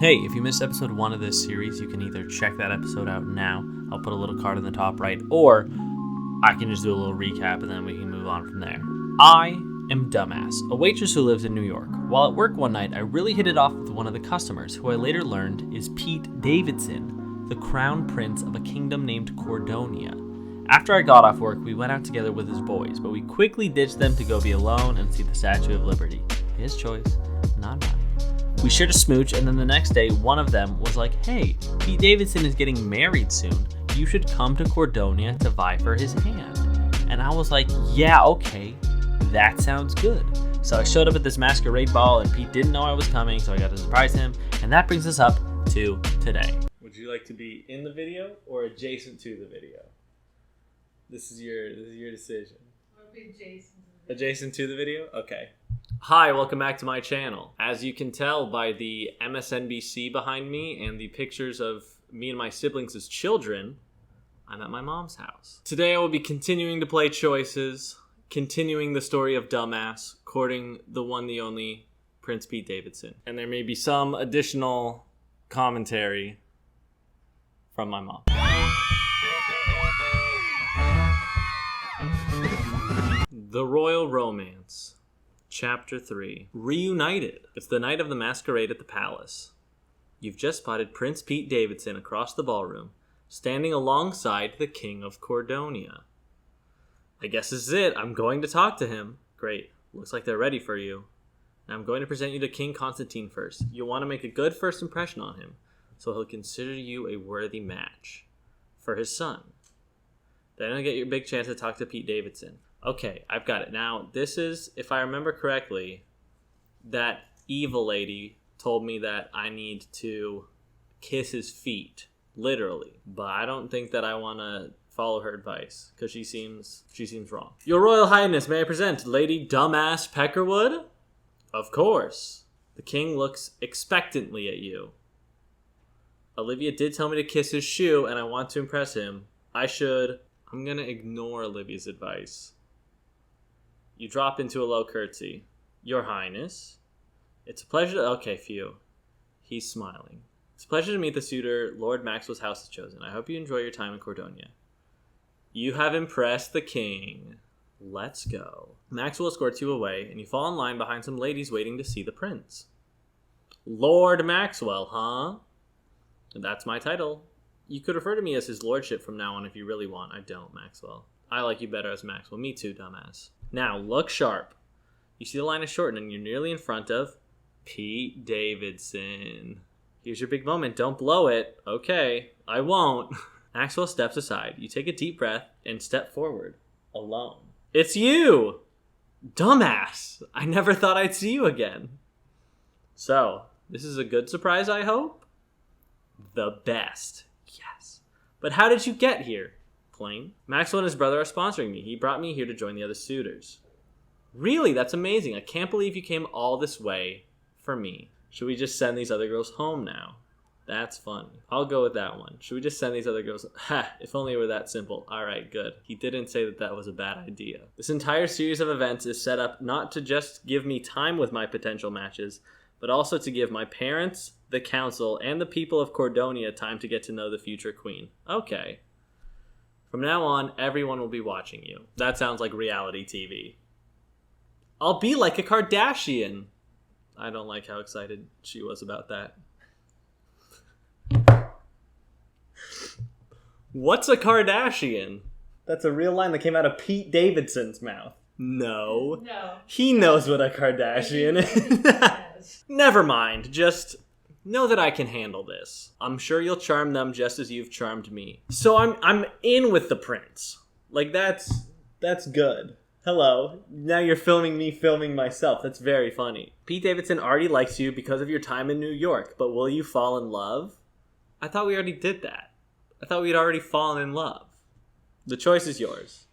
Hey, if you missed episode 1 of this series, you can either check that episode out now. I'll put a little card in the top right, or I can just do a little recap and then we can move on from there. I am Dumbass, a waitress who lives in New York. While at work one night, I really hit it off with one of the customers, who I later learned is Pete Davidson, the crown prince of a kingdom named Cordonia. After I got off work, we went out together with his boys, but we quickly ditched them to go be alone and see the Statue of Liberty. His choice, not mine. We shared a smooch, and then the next day, one of them was like, hey, Pete Davidson is getting married soon. You should come to Cordonia to vie for his hand. And I was like, yeah, okay, that sounds good. So I showed up at this masquerade ball, and Pete didn't know I was coming, so I got to surprise him. And that brings us up to today. Would you like to be in the video or adjacent to the video? This is your decision. I want to be adjacent to the video. Adjacent to the video? Okay. Hi, welcome back to my channel. As you can tell by the MSNBC behind me and the pictures of me and my siblings as children, I'm at my mom's house. Today I will be continuing to play choices, continuing the story of Dumbass, courting the one, the only Prince Pete Davidson. And there may be some additional commentary from my mom. The Royal Romance. Chapter 3. Reunited. It's the night of the masquerade at the palace. You've just spotted Prince Pete Davidson across the ballroom, standing alongside the King of Cordonia. I guess this is it. I'm going to talk to him. Great. Looks like they're ready for you. Now I'm going to present you to King Constantine first. You'll want to make a good first impression on him, so he'll consider you a worthy match for his son. Then you'll get your big chance to talk to Pete Davidson. Okay, I've got it. Now, this is, if I remember correctly, that evil lady told me that I need to kiss his feet, literally. But I don't think that I want to follow her advice, because she seems wrong. Your Royal Highness, may I present Lady Dumbass Peckerwood? Of course. The king looks expectantly at you. Olivia did tell me to kiss his shoe, and I want to impress him. I'm going to ignore Olivia's advice. You drop into a low curtsy. Your Highness. It's a pleasure to... Okay, phew. He's smiling. It's a pleasure to meet the suitor Lord Maxwell's house has chosen. I hope you enjoy your time in Cordonia. You have impressed the king. Let's go. Maxwell escorts you away, and you fall in line behind some ladies waiting to see the prince. Lord Maxwell, huh? That's my title. You could refer to me as his lordship from now on if you really want. I don't, Maxwell. I like you better as Maxwell. Me too, dumbass. Now, look sharp. You see the line is shortened and you're nearly in front of Pete Davidson. Here's your big moment. Don't blow it. Okay, I won't. Maxwell steps aside. You take a deep breath and step forward. Alone. It's you! Dumbass! I never thought I'd see you again. So, this is a good surprise, I hope? The best. Yes. But how did you get here? Plain. Maxwell and his brother are sponsoring me. He brought me here to join the other suitors. Really? That's amazing. I can't believe you came all this way for me. Should we just send these other girls home now? That's funny. I'll go with that one. Should we just send these other girls... Ha! If only it were that simple. Alright, good. He didn't say that that was a bad idea. This entire series of events is set up not to just give me time with my potential matches, but also to give my parents, the council, and the people of Cordonia time to get to know the future queen. Okay. From now on, everyone will be watching you. That sounds like reality TV. I'll be like a Kardashian. I don't like how excited she was about that. What's a Kardashian? That's a real line that came out of Pete Davidson's mouth. No. He knows what a Kardashian is. Never mind. Just know that I can handle this. I'm sure you'll charm them just as you've charmed me. So I'm in with the prince. Like, that's good. Hello. Now you're filming me filming myself. That's very funny. Pete Davidson already likes you because of your time in New York, but will you fall in love? I thought we already did that. I thought we'd already fallen in love. The choice is yours.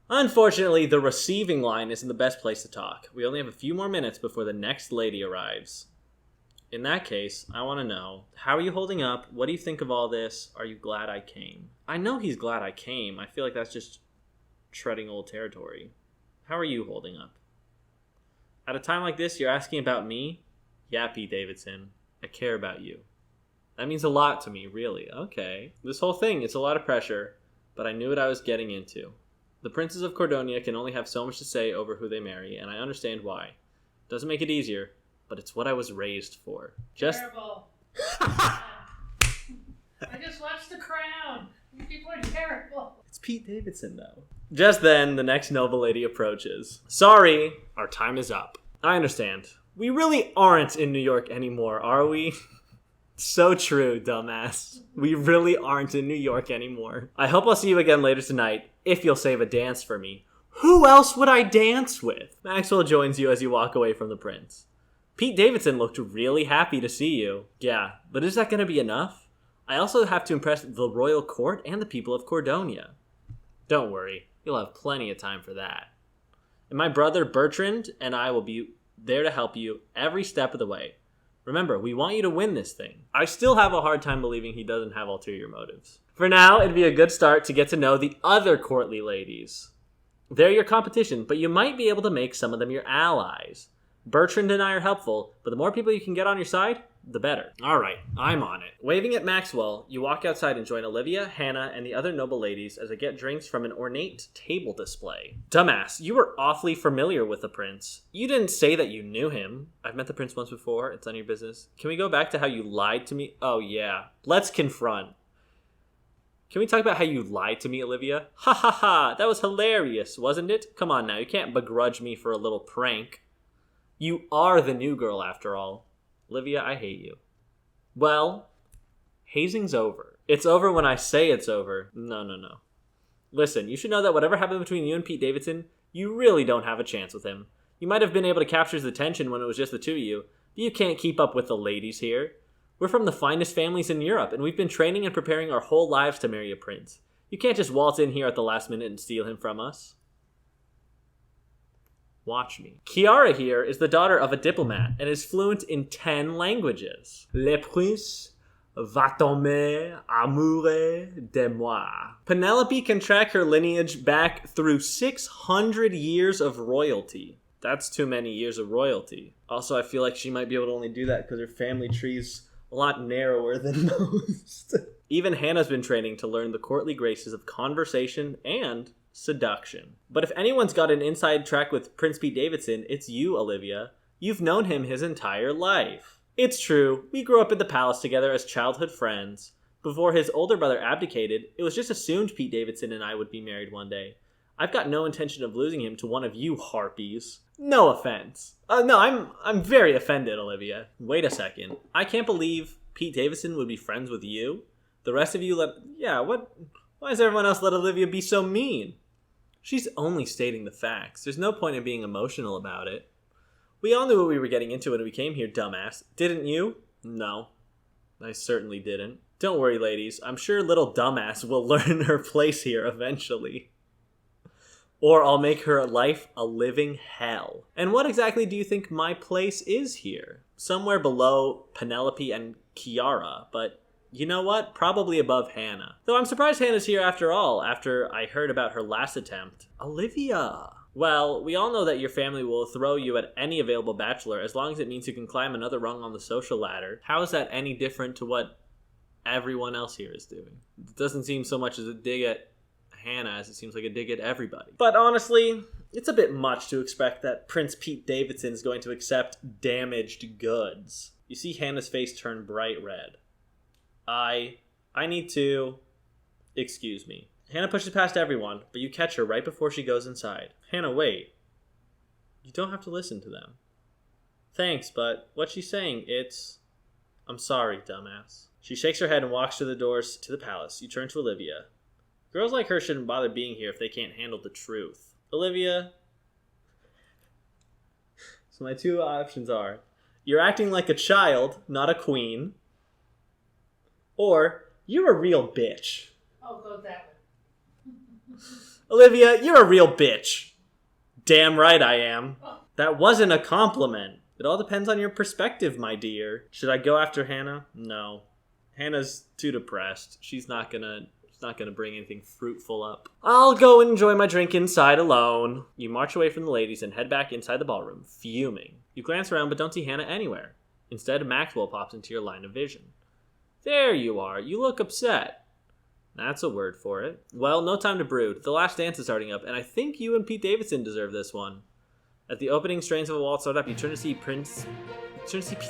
Unfortunately, the receiving line isn't the best place to talk. We only have a few more minutes before the next lady arrives. In that case, I want to know, how are you holding up? What do you think of all this? Are you glad I came? I know he's glad I came. I feel like that's just treading old territory. How are you holding up? At a time like this, you're asking about me? Yeah, Pete Davidson. I care about you. That means a lot to me, really. Okay. This whole thing, it's a lot of pressure, but I knew what I was getting into. The princes of Cordonia can only have so much to say over who they marry, and I understand why. Doesn't make it easier, but it's what I was raised for. Terrible. I just watched The Crown. You people are terrible. It's Pete Davidson, though. Just then, the next noble lady approaches. Sorry, our time is up. I understand. We really aren't in New York anymore, are we? So true, dumbass. We really aren't in New York anymore. I hope I'll see you again later tonight, if you'll save a dance for me. Who else would I dance with? Maxwell joins you as you walk away from the prince. Pete Davidson looked really happy to see you. Yeah, but is that going to be enough? I also have to impress the royal court and the people of Cordonia. Don't worry, you'll have plenty of time for that. And my brother Bertrand and I will be there to help you every step of the way. Remember, we want you to win this thing. I still have a hard time believing he doesn't have ulterior motives. For now, it'd be a good start to get to know the other courtly ladies. They're your competition, but you might be able to make some of them your allies. Bertrand and I are helpful, but the more people you can get on your side, the better. Alright, I'm on it. Waving at Maxwell, you walk outside and join Olivia, Hannah, and the other noble ladies as they get drinks from an ornate table display. Dumbass, you were awfully familiar with the prince. You didn't say that you knew him. I've met the prince once before. It's none of your business. Can we go back to how you lied to me? Oh, yeah. Let's confront. Can we talk about how you lied to me, Olivia? Ha ha ha, that was hilarious, wasn't it? Come on now, you can't begrudge me for a little prank. You are the new girl, after all. Olivia, I hate you. Well, hazing's over. It's over when I say it's over. No. Listen, you should know that whatever happened between you and Pete Davidson, you really don't have a chance with him. You might have been able to capture his attention when it was just the two of you, but you can't keep up with the ladies here. We're from the finest families in Europe, and we've been training and preparing our whole lives to marry a prince. You can't just waltz in here at the last minute and steal him from us. Watch me. Chiara here is the daughter of a diplomat and is fluent in 10 languages. Le prince va tomber amoureux de moi. Penelope can track her lineage back through 600 years of royalty. That's too many years of royalty. Also, I feel like she might be able to only do that because her family tree's a lot narrower than most. Even Hannah's been training to learn the courtly graces of conversation and seduction. But if anyone's got an inside track with Prince Pete Davidson, it's you, Olivia. You've known him his entire life. It's true, we grew up at the palace together as childhood friends. Before his older brother abdicated, it was just assumed Pete Davidson and I would be married one day. I've got no intention of losing him to one of you harpies. No offense. No, I'm very offended, Olivia. Wait a second. I can't believe Pete Davidson would be friends with you. The rest of you why does everyone else let Olivia be so mean? She's only stating the facts. There's no point in being emotional about it. We all knew what we were getting into when we came here, dumbass. Didn't you? No. I certainly didn't. Don't worry, ladies. I'm sure little dumbass will learn her place here eventually. Or I'll make her life a living hell. And what exactly do you think my place is here? Somewhere below Penelope and Chiara, but you know what? Probably above Hannah. Though I'm surprised Hannah's here after all, after I heard about her last attempt. Olivia! Well, we all know that your family will throw you at any available bachelor as long as it means you can climb another rung on the social ladder. How is that any different to what everyone else here is doing? It doesn't seem so much as a dig at Hannah as it seems like a dig at everybody. But honestly, it's a bit much to expect that Prince Pete Davidson is going to accept damaged goods. You see Hannah's face turn bright red. I need to... Excuse me. Hannah pushes past everyone, but you catch her right before she goes inside. Hannah, wait. You don't have to listen to them. Thanks, but what she's saying, I'm sorry, dumbass. She shakes her head and walks to the doors to the palace. You turn to Olivia. Girls like her shouldn't bother being here if they can't handle the truth. Olivia. So my two options are, you're acting like a child, not a queen. Or, you're a real bitch. I'll go that way. Olivia, you're a real bitch. Damn right I am. That wasn't a compliment. It all depends on your perspective, my dear. Should I go after Hannah? No. Hannah's too depressed. She's not gonna bring anything fruitful up. I'll go enjoy my drink inside alone. You march away from the ladies and head back inside the ballroom, fuming. You glance around but don't see Hannah anywhere. Instead, Maxwell pops into your line of vision. There you are. You look upset. That's a word for it. Well, no time to brood. The last dance is starting up, and I think you and Pete Davidson deserve this one. As the opening strains of a waltz start up, you turn to see Pete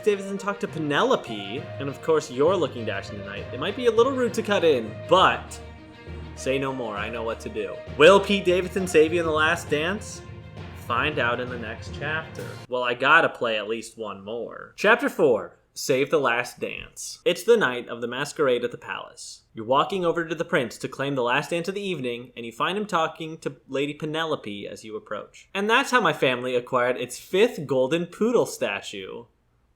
Davidson talk to Penelope, and of course you're looking dashing tonight. It might be a little rude to cut in, but say no more, I know what to do. Will Pete Davidson save you in the last dance? Find out in the next chapter. Well, I gotta play at least one more. Chapter 4. Save the last dance. It's the night of the masquerade at the palace. You're walking over to the prince to claim the last dance of the evening, and you find him talking to Lady Penelope as you approach. And that's how my family acquired its 5th golden poodle statue.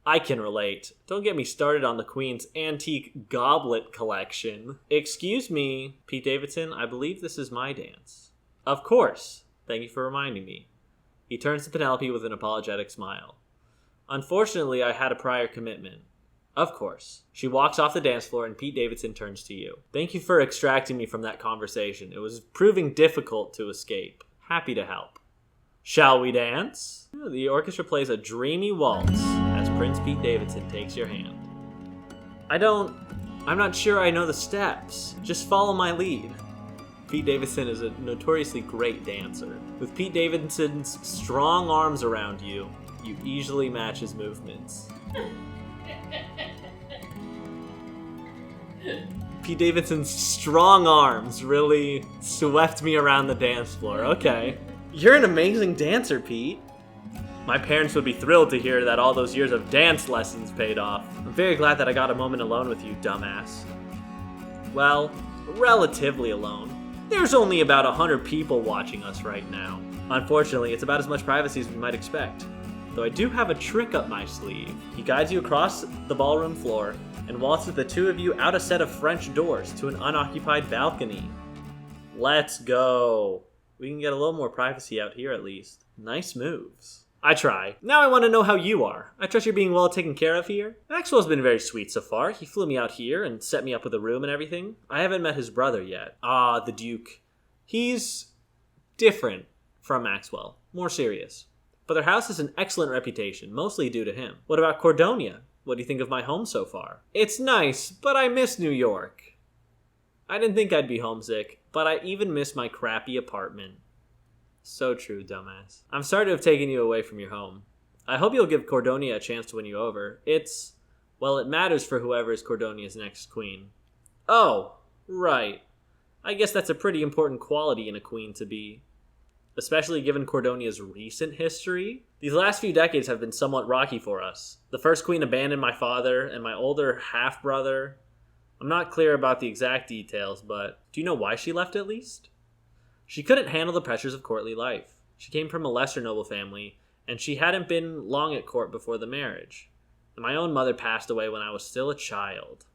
I can relate. Don't get me started on the Queen's antique goblet collection. Excuse me, Pete Davidson, I believe this is my dance. Of course. Thank you for reminding me. He turns to Penelope with an apologetic smile. Unfortunately, I had a prior commitment. Of course. She walks off the dance floor and Pete Davidson turns to you. Thank you for extracting me from that conversation. It was proving difficult to escape. Happy to help. Shall we dance? The orchestra plays a dreamy waltz as Prince Pete Davidson takes your hand. I'm not sure I know the steps. Just follow my lead. Pete Davidson is a notoriously great dancer. With Pete Davidson's strong arms around you, you easily match his movements. Pete Davidson's strong arms really swept me around the dance floor. Okay. You're an amazing dancer, Pete. My parents would be thrilled to hear that all those years of dance lessons paid off. I'm very glad that I got a moment alone with you, dumbass. Well, relatively alone. There's only about 100 people watching us right now. Unfortunately, it's about as much privacy as we might expect. Though I do have a trick up my sleeve. He guides you across the ballroom floor and waltzes the two of you out a set of French doors to an unoccupied balcony. Let's go. We can get a little more privacy out here at least. Nice moves. I try. Now I want to know how you are. I trust you're being well taken care of here. Maxwell's been very sweet so far. He flew me out here and set me up with a room and everything. I haven't met his brother yet. The Duke. He's different from Maxwell. More serious. But their house has an excellent reputation, mostly due to him. What about Cordonia? What do you think of my home so far? It's nice, but I miss New York. I didn't think I'd be homesick, but I even miss my crappy apartment. So true, dumbass. I'm sorry to have taken you away from your home. I hope you'll give Cordonia a chance to win you over. It matters for whoever is Cordonia's next queen. Oh, right. I guess that's a pretty important quality in a queen to be. Especially given Cordonia's recent history. These last few decades have been somewhat rocky for us. The first queen abandoned my father and my older half-brother. I'm not clear about the exact details, but do you know why she left at least? She couldn't handle the pressures of courtly life. She came from a lesser noble family, and she hadn't been long at court before the marriage. And my own mother passed away when I was still a child.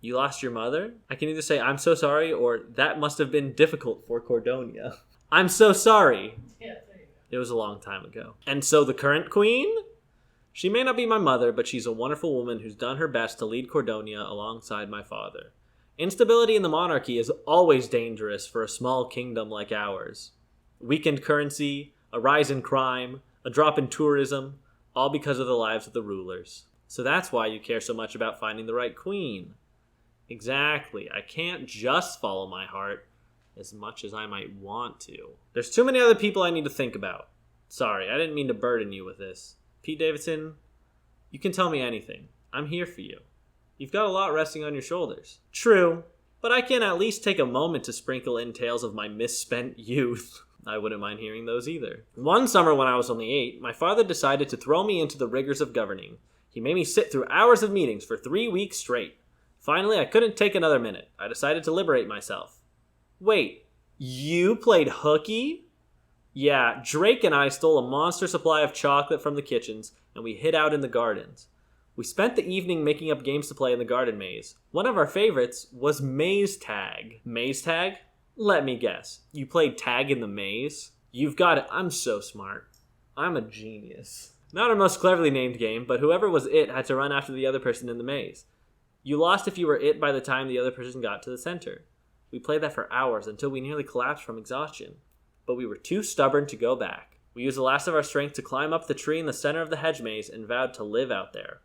You lost your mother? I can either say I'm so sorry, or that must have been difficult for Cordonia. I'm so sorry. Yeah, there you go. It was a long time ago. And so the current queen? She may not be my mother, but she's a wonderful woman who's done her best to lead Cordonia alongside my father. Instability in the monarchy is always dangerous for a small kingdom like ours. Weakened currency, a rise in crime, a drop in tourism, all because of the lives of the rulers. So that's why you care so much about finding the right queen. Exactly. I can't just follow my heart as much as I might want to. There's too many other people I need to think about. Sorry, I didn't mean to burden you with this. Pete Davidson, you can tell me anything. I'm here for you. You've got a lot resting on your shoulders. True, but I can at least take a moment to sprinkle in tales of my misspent youth. I wouldn't mind hearing those either. One summer when I was only 8, my father decided to throw me into the rigors of governing. He made me sit through hours of meetings for 3 weeks straight. Finally, I couldn't take another minute. I decided to liberate myself. Wait, you played hooky? Yeah, Drake and I stole a monster supply of chocolate from the kitchens, and we hid out in the gardens. We spent the evening making up games to play in the garden maze. One of our favorites was maze tag. Maze tag? Let me guess. You played tag in the maze? You've got it. I'm so smart. I'm a genius. Not our most cleverly named game, but whoever was it had to run after the other person in the maze. You lost if you were it by the time the other person got to the center. We played that for hours until we nearly collapsed from exhaustion. But we were too stubborn to go back. We used the last of our strength to climb up the tree in the center of the hedge maze and vowed to live out there.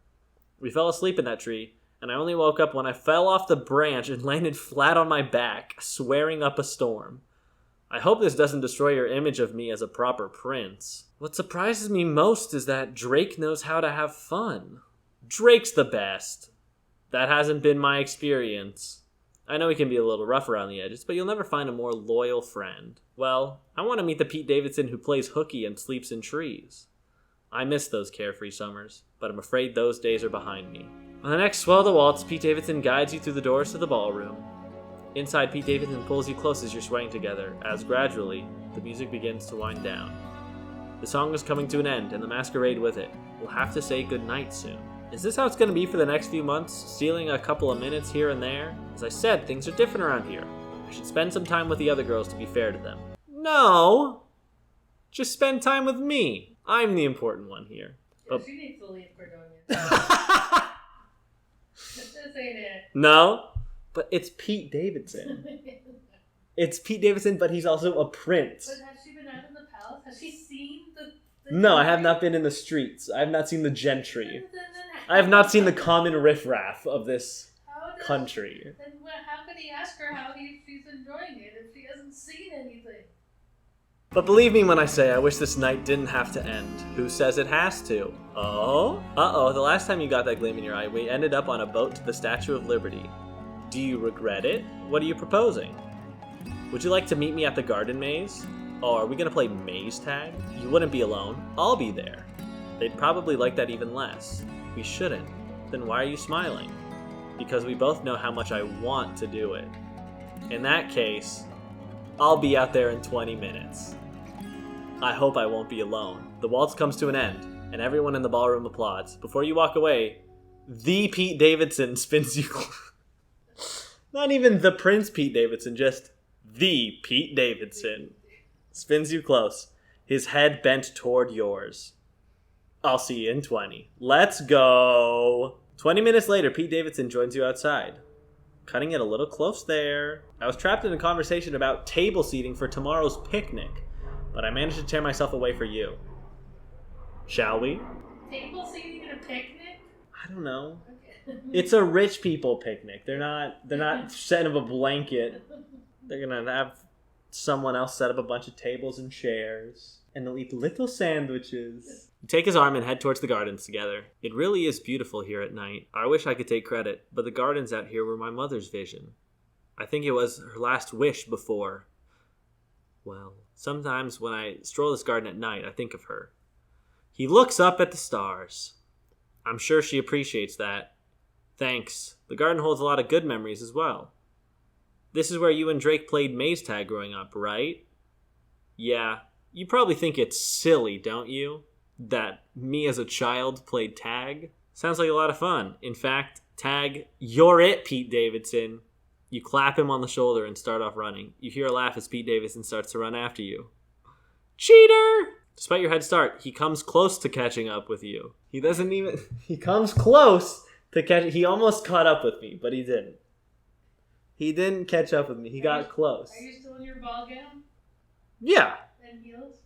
We fell asleep in that tree, and I only woke up when I fell off the branch and landed flat on my back, swearing up a storm. I hope this doesn't destroy your image of me as a proper prince. What surprises me most is that Drake knows how to have fun. Drake's the best. That hasn't been my experience. I know he can be a little rough around the edges, but you'll never find a more loyal friend. Well, I want to meet the Pete Davidson who plays hooky and sleeps in trees. I miss those carefree summers, but I'm afraid those days are behind me. On the next swell of the waltz, Pete Davidson guides you through the doors to the ballroom. Inside, Pete Davidson pulls you close as you're swaying together, as gradually, the music begins to wind down. The song is coming to an end, and the masquerade with it. We'll have to say goodnight soon. Is this how it's going to be for the next few months, stealing a couple of minutes here and there? As I said, things are different around here. I should spend some time with the other girls to be fair to them. No! Just spend time with me. I'm the important one here. Yeah, she needs to leave for doing it. This ain't it. No, but it's Pete Davidson. It's Pete Davidson, but he's also a prince. But has she been out in the palace? Has she seen the No, I have not been in the streets. I have not seen the gentry. Then I have not seen the common riffraff of this country. Then how could he ask her how she's enjoying it if she hasn't seen anything? But believe me when I say I wish this night didn't have to end. Who says it has to? Oh? Uh-oh, the last time you got that gleam in your eye, we ended up on a boat to the Statue of Liberty. Do you regret it? What are you proposing? Would you like to meet me at the garden maze? Oh, are we gonna play maze tag? You wouldn't be alone. I'll be there. They'd probably like that even less. We shouldn't. Then why are you smiling? Because we both know how much I want to do it. In that case, I'll be out there in 20 minutes. I hope I won't be alone. The waltz comes to an end, and everyone in the ballroom applauds. Before you walk away, the Pete Davidson spins you... Not even the Prince Pete Davidson, just the Pete Davidson. Spins you close, his head bent toward yours. I'll see you in 20. Let's go! 20 minutes later, Pete Davidson joins you outside. Cutting it a little close there. I was trapped in a conversation about table seating for tomorrow's picnic, but I managed to tear myself away for you. Shall we? Table seating at a picnic? I don't know. Okay. It's a rich people picnic. They're not setting up a blanket. They're gonna have someone else set up a bunch of tables and chairs, and they'll eat little sandwiches. You take his arm and head towards the gardens together. It really is beautiful here at night. I wish I could take credit, but the gardens out here were my mother's vision. I think it was her last wish before. Well, sometimes when I stroll this garden at night, I think of her. He looks up at the stars. I'm sure she appreciates that. Thanks. The garden holds a lot of good memories as well. This is where you and Drake played maze tag growing up, right? Yeah, you probably think it's silly, don't you? That me as a child played tag? Sounds like a lot of fun. In fact, tag, you're it, Pete Davidson. You clap him on the shoulder and start off running. You hear a laugh as Pete Davidson starts to run after you. Cheater! Despite your head start, he comes close to catching up with you. He comes close to catch... He almost caught up with me, but he didn't. He didn't catch up with me. He got close. Are you still in your ball gown? Yeah. And heels?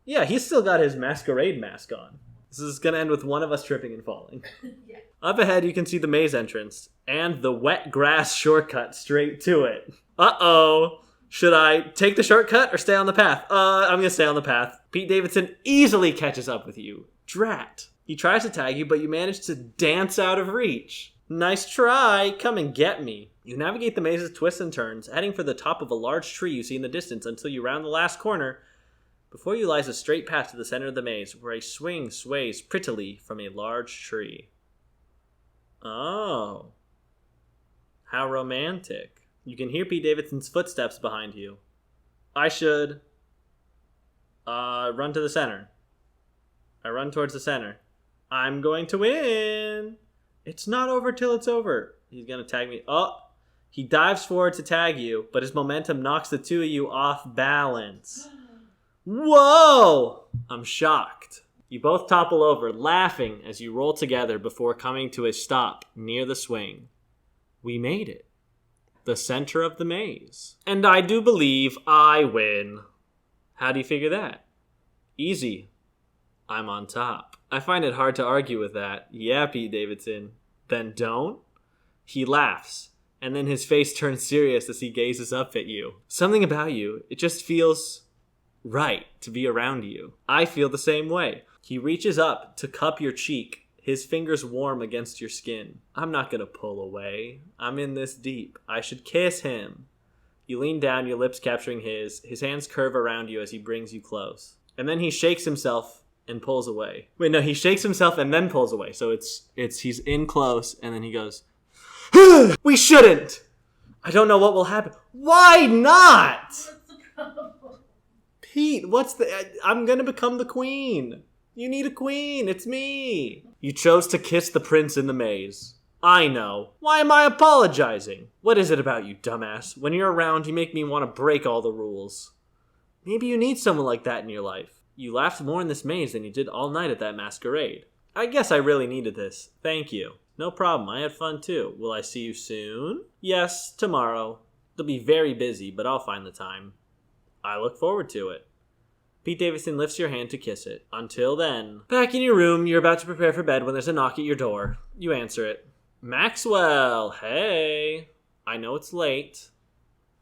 Yeah, he's still got his masquerade mask on. This is going to end with one of us tripping and falling. Yeah. Up ahead, you can see the maze entrance and the wet grass shortcut straight to it. Uh-oh. Should I take the shortcut or stay on the path? I'm going to stay on the path. Pete Davidson easily catches up with you. Drat. He tries to tag you, but you manage to dance out of reach. Nice try. Come and get me. You navigate the maze's twists and turns, heading for the top of a large tree you see in the distance until you round the last corner. Before you lies a straight path to the center of the maze, where a swing sways prettily from a large tree. Oh. How romantic. You can hear Pete Davidson's footsteps behind you. I should... run to the center. I run towards the center. I'm going to win! It's not over till it's over. He's going to tag me. Oh! He dives forward to tag you, but his momentum knocks the two of you off balance. Whoa! I'm shocked. You both topple over, laughing as you roll together before coming to a stop near the swing. We made it. The center of the maze. And I do believe I win. How do you figure that? Easy. I'm on top. I find it hard to argue with that. Yeah, Pete Davidson. Then don't? He laughs, and then his face turns serious as he gazes up at you. Something about you, it just feels right to be around you. I feel the same way. He reaches up to cup your cheek, his fingers warm against your skin. I'm not gonna pull away. I'm in this deep. I should kiss him. You lean down, your lips capturing his. His hands curve around you as he brings you close. And then he shakes himself and pulls away. Wait, no, he shakes himself and then pulls away. So it's he's in close, and then he goes, we shouldn't! I don't know what will happen. Why not? What's the problem? Pete, I'm gonna become the queen. You need a queen. It's me. You chose to kiss the prince in the maze. I know. Why am I apologizing? What is it about you, dumbass? When you're around, you make me want to break all the rules. Maybe you need someone like that in your life. You laughed more in this maze than you did all night at that masquerade. I guess I really needed this. Thank you. No problem. I had fun too. Will I see you soon? Yes, tomorrow. They'll be very busy, but I'll find the time. I look forward to it. Pete Davidson lifts your hand to kiss it. Until then. Back in your room, you're about to prepare for bed when there's a knock at your door. You answer it. Maxwell, hey. I know it's late,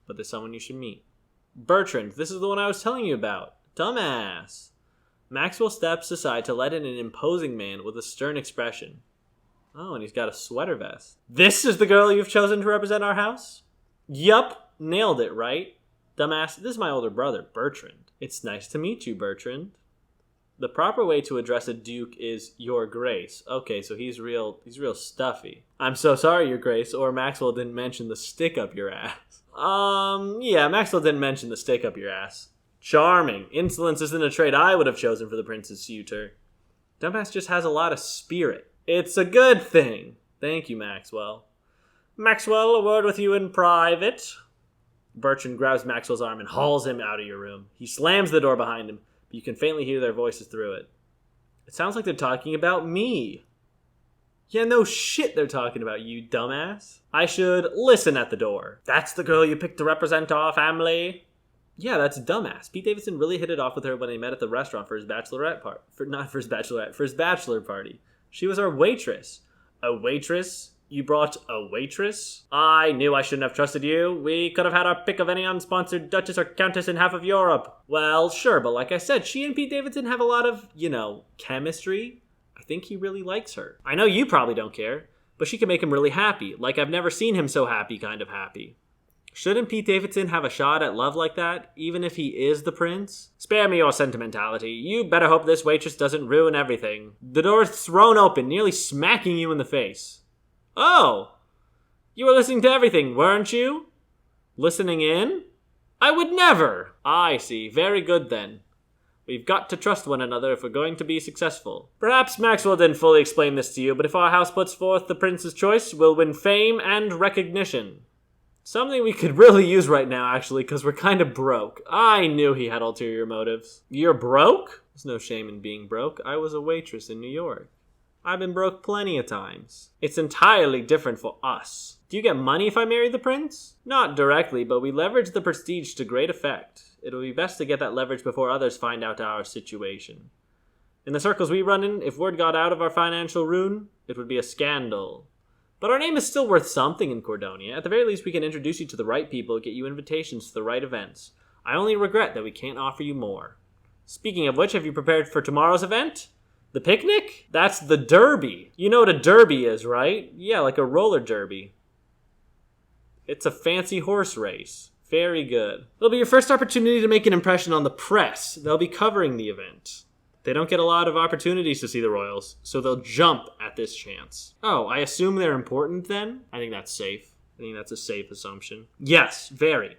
but there's someone you should meet. Bertrand, this is the one I was telling you about. Dumbass. Maxwell steps aside to let in an imposing man with a stern expression. Oh, and he's got a sweater vest. This is the girl you've chosen to represent our house? Yup, nailed it, right? Dumbass, this is my older brother, Bertrand. It's nice to meet you, Bertrand. The proper way to address a duke is Your Grace. Okay, so he's real stuffy. I'm so sorry, Your Grace, or Maxwell didn't mention the stick up your ass. Yeah, Maxwell didn't mention the stick up your ass. Charming. Insolence isn't a trait I would have chosen for the prince's suitor. Dumbass just has a lot of spirit. It's a good thing. Thank you, Maxwell. Maxwell, a word with you in private. Bertrand grabs Maxwell's arm and hauls him out of your room. He slams the door behind him, but you can faintly hear their voices through it. It sounds like they're talking about me. Yeah, no shit they're talking about you, dumbass. I should listen at the door. That's the girl you picked to represent our family? Yeah, that's dumbass. Pete Davidson really hit it off with her when they met at the restaurant for his bachelorette party. For his bachelor party. She was our waitress. A waitress? You brought a waitress? I knew I shouldn't have trusted you. We could have had our pick of any unsponsored duchess or countess in half of Europe. Well, sure, but like I said, she and Pete Davidson have a lot of, chemistry. I think he really likes her. I know you probably don't care, but she can make him really happy. Like I've never seen him so happy kind of happy. Shouldn't Pete Davidson have a shot at love like that, even if he is the prince? Spare me your sentimentality. You better hope this waitress doesn't ruin everything. The door is thrown open, nearly smacking you in the face. Oh, you were listening to everything, weren't you? Listening in? I would never! I see. Very good then. We've got to trust one another if we're going to be successful. Perhaps Maxwell didn't fully explain this to you, but if our house puts forth the prince's choice, we'll win fame and recognition. Something we could really use right now, actually, because we're kind of broke. I knew he had ulterior motives. You're broke? There's no shame in being broke. I was a waitress in New York. I've been broke plenty of times. It's entirely different for us. Do you get money if I marry the prince? Not directly, but we leverage the prestige to great effect. It'll be best to get that leverage before others find out our situation. In the circles we run in, if word got out of our financial ruin, it would be a scandal. But our name is still worth something in Cordonia. At the very least, we can introduce you to the right people, get you invitations to the right events. I only regret that we can't offer you more. Speaking of which, have you prepared for tomorrow's event? The picnic? That's the derby. You know what a derby is, right? Yeah, like a roller derby. It's a fancy horse race. Very good. It'll be your first opportunity to make an impression on the press. They'll be covering the event. They don't get a lot of opportunities to see the royals, so they'll jump at this chance. Oh, I assume they're important then? I think that's safe. I think that's a safe assumption. Yes, very.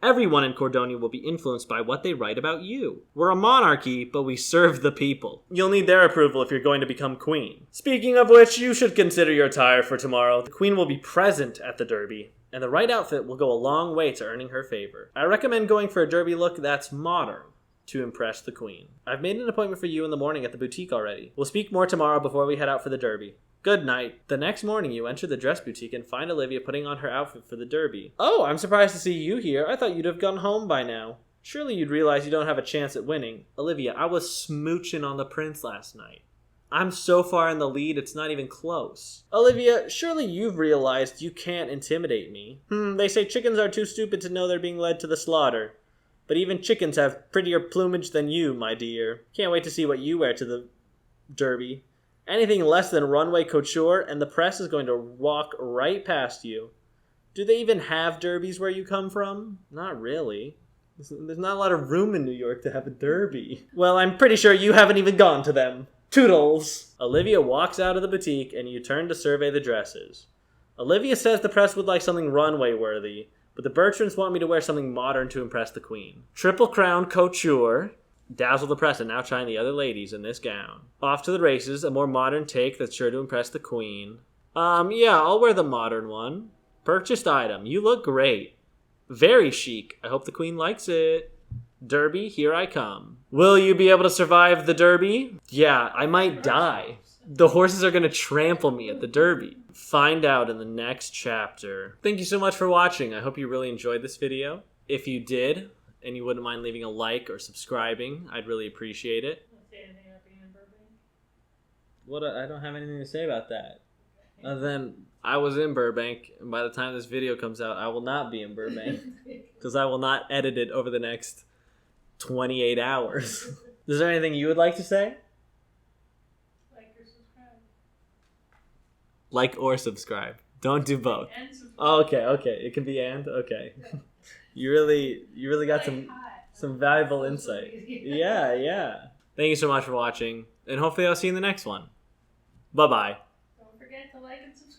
Everyone in Cordonia will be influenced by what they write about you. We're a monarchy, but we serve the people. You'll need their approval if you're going to become queen. Speaking of which, you should consider your attire for tomorrow. The queen will be present at the derby, and the right outfit will go a long way to earning her favor. I recommend going for a derby look that's modern to impress the queen. I've made an appointment for you in the morning at the boutique already. We'll speak more tomorrow before we head out for the derby. Good night. The next morning, you enter the dress boutique and find Olivia putting on her outfit for the derby. Oh, I'm surprised to see you here. I thought you'd have gone home by now. Surely you'd realize you don't have a chance at winning. Olivia, I was smooching on the prince last night. I'm so far in the lead, it's not even close. Olivia, surely you've realized you can't intimidate me. They say chickens are too stupid to know they're being led to the slaughter. But even chickens have prettier plumage than you, my dear. Can't wait to see what you wear to the Derby. Anything less than runway couture, and the press is going to walk right past you. Do they even have derbies where you come from? Not really. There's not a lot of room in New York to have a derby. Well, I'm pretty sure you haven't even gone to them. Toodles! Olivia walks out of the boutique and you turn to survey the dresses. Olivia says the press would like something runway worthy, but the Bertrands want me to wear something modern to impress the queen. Triple crown couture. Dazzle the press and now shine the other ladies in this gown. Off to the races, a more modern take that's sure to impress the queen. Yeah, I'll wear the modern one. Purchased item. You look great. Very chic. I hope the queen likes it. Derby, here I come. Will you be able to survive the Derby? Yeah, I might die. The horses are going to trample me at the Derby. Find out in the next chapter. Thank you so much for watching. I hope you really enjoyed this video. If you did, and you wouldn't mind leaving a like or subscribing, I'd really appreciate it. Say anything about being in Burbank? What? I don't have anything to say about that. Other than I was in Burbank, and by the time this video comes out, I will not be in Burbank. Because I will not edit it over the next 28 hours. Is there anything you would like to say? Like or subscribe. Like or subscribe. Don't do both. And subscribe. Oh, okay. It can be and? Okay. Yeah. You really got Like some valuable Social insight. media. Yeah. Thank you so much for watching, and hopefully I'll see you in the next one. Bye-bye. Don't forget to like and subscribe.